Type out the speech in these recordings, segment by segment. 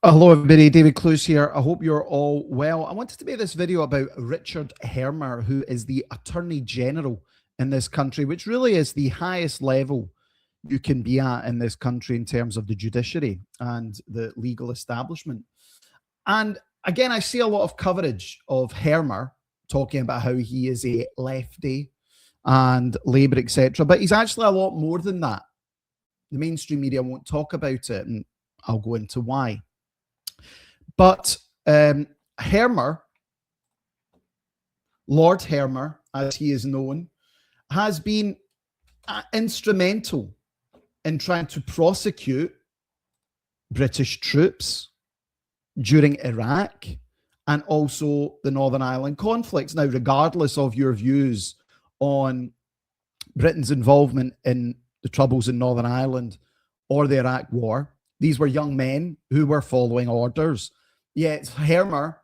Hello everybody, David Clues here. I hope you're all well. I wanted to make this video about Richard Hermer, who is the Attorney General in this country, which really is the highest level you can be at in this country in terms of the judiciary and the legal establishment. And again, I see a lot of coverage of Hermer talking about how he is a lefty and Labour, etc. But he's actually a lot more than that. The mainstream media won't talk about it, and I'll go into why. But Hermer, Lord Hermer, as he is known, has been instrumental in trying to prosecute British troops during Iraq and also the Northern Ireland conflicts. Now, regardless of your views on Britain's involvement in the troubles in Northern Ireland or the Iraq War, these were young men who were following orders. Yet Hermer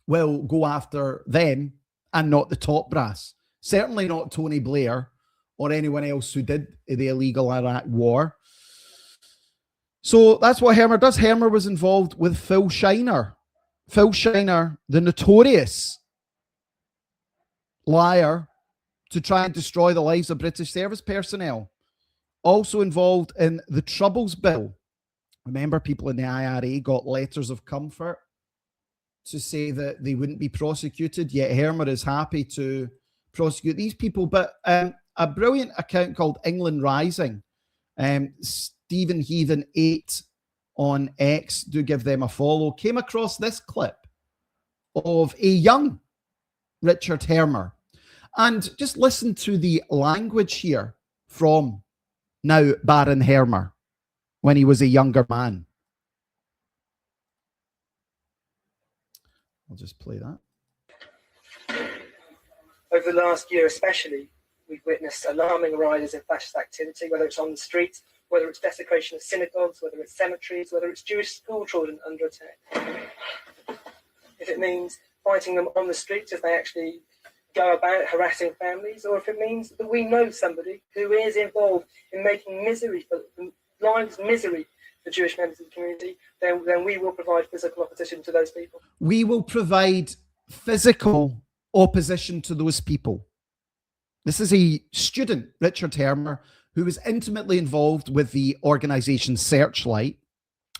will go after them and not the top brass. Certainly not Tony Blair or anyone else who did the illegal Iraq war. So that's what Hermer does. Hermer was involved with Phil Shiner. Phil Shiner, the notorious liar to try and destroy the lives of British service personnel. Also involved in the Troubles Bill. Remember, people in the IRA got letters of comfort to say that they wouldn't be prosecuted, yet Hermer is happy to prosecute these people. But a brilliant account called England Rising, Stephen Heathen 8 on X, do give them a follow, came across this clip of a young Richard Hermer. And just listen to the language here from now Baron Hermer, when he was a younger man. I'll just play that. Over the last year especially, we've witnessed alarming rises in fascist activity, whether it's on the streets, whether it's desecration of synagogues, whether it's cemeteries, whether it's Jewish school children under attack. If it means fighting them on the streets as they actually go about harassing families, or if it means that we know somebody who is involved in making misery for misery for Jewish members of the community, then we will provide physical opposition to those people. We will provide physical opposition to those people. This is a student, Richard Hermer, who was intimately involved with the organization Searchlight,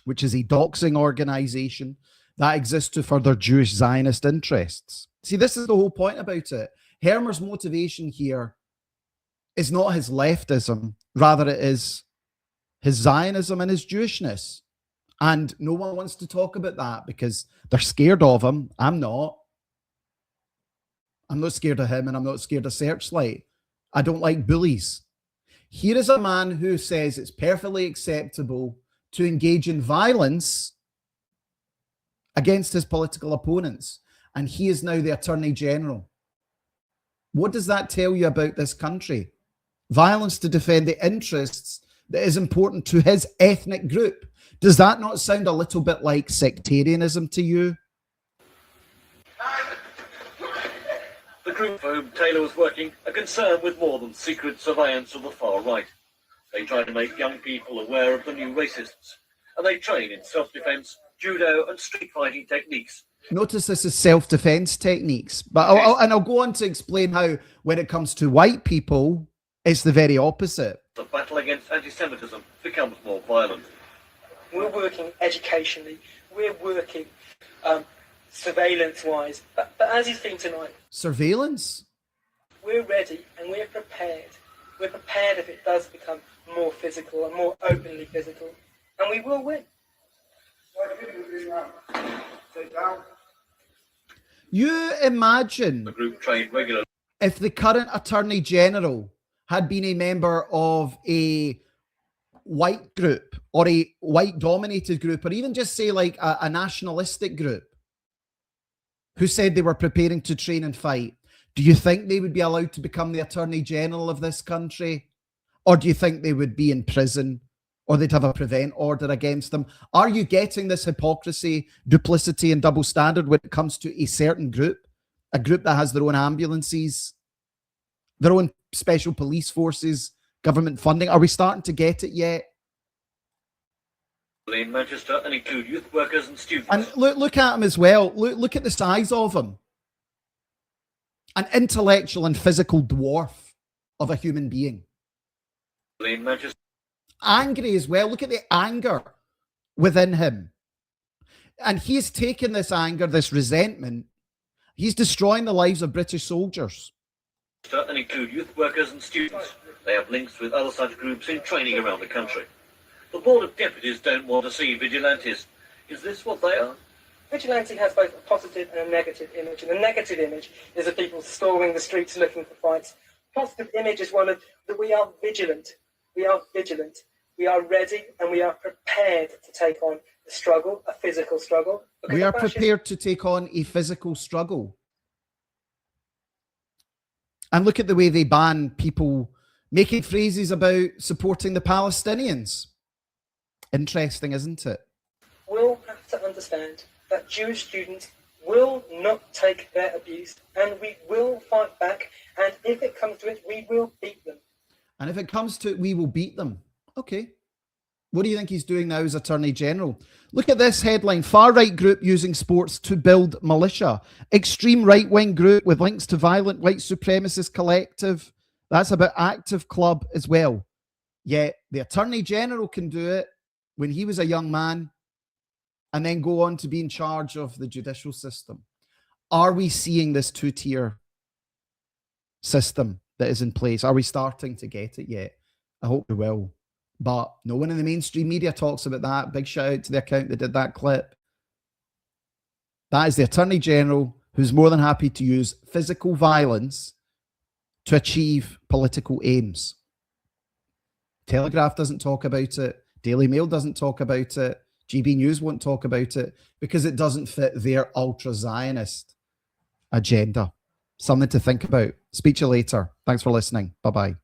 which is a doxing organization that exists to further Jewish Zionist interests. See, this is the whole point about it. Hermer's motivation here is not his leftism, rather it is his Zionism and his Jewishness. And no one wants to talk about that because they're scared of him. I'm not. I'm not scared of him, and I'm not scared of Searchlight. I don't like bullies. Here is a man who says it's perfectly acceptable to engage in violence against his political opponents. And he is now the Attorney General. What does that tell you about this country? Violence to defend the interests that is important to his ethnic group. Does that not sound a little bit like sectarianism to you? The group for whom Taylor was working are concerned with more than secret surveillance of the far right. They try to make young people aware of the new racists, and they train in self-defense, judo and street fighting techniques. Notice this is self-defense techniques, but I'll go on to explain how when it comes to white people, it's the very opposite. The battle against anti-Semitism becomes more violent. We're working educationally, we're working surveillance-wise, but as you've seen tonight, surveillance? We're ready and we're prepared. We're prepared if it does become more physical and more openly physical, and we will win. You imagine the group trained regularly. If the current Attorney General had been a member of a white group or a white dominated group, or even just say like a nationalistic group who said they were preparing to train and fight, do you think they would be allowed to become the Attorney General of this country? Or do you think they would be in prison, or they'd have a prevent order against them? Are you getting this hypocrisy, duplicity and double standard when it comes to a certain group, a group that has their own ambulances, their own special police forces, government funding? Are we starting to get it yet? in Manchester and include youth workers and students. And look at him as well. Look at the size of him. An intellectual and physical dwarf of a human being. In Manchester. Angry as well. Look at the anger within him. And he's taken this anger, this resentment. He's destroying the lives of British soldiers. And include youth workers and students. They have links with other such groups in training around the country. The Board of Deputies don't want to see vigilantes. Is this what they are? Vigilante has both a positive and a negative image. And the negative image is of people storming the streets looking for fights. Positive image is one of that we are vigilant. We are vigilant. We are ready and we are prepared to take on a struggle, a physical struggle. We are prepared to take on a physical struggle. And look at the way they ban people making phrases about supporting the Palestinians. Interesting, isn't it? We'll have to understand that Jewish students will not take their abuse, and we will fight back, and if it comes to it, we will beat them. And if it comes to it, we will beat them. Okay. What do you think he's doing now as Attorney General? Look at this headline. Far-right group using sports to build militia. Extreme right-wing group with links to violent white supremacist collective. That's about Active Club as well. Yet the Attorney General can do it when he was a young man and then go on to be in charge of the judicial system. Are we seeing this two-tier system that is in place? Are we starting to get it yet? I hope we will. But no one in the mainstream media talks about that. Big shout out to the account that did that clip. That is the Attorney General who's more than happy to use physical violence to achieve political aims. Telegraph doesn't talk about it. Daily Mail doesn't talk about it. GB News won't talk about it because it doesn't fit their ultra-Zionist agenda. Something to think about. Speak to you later. Thanks for listening. Bye-bye.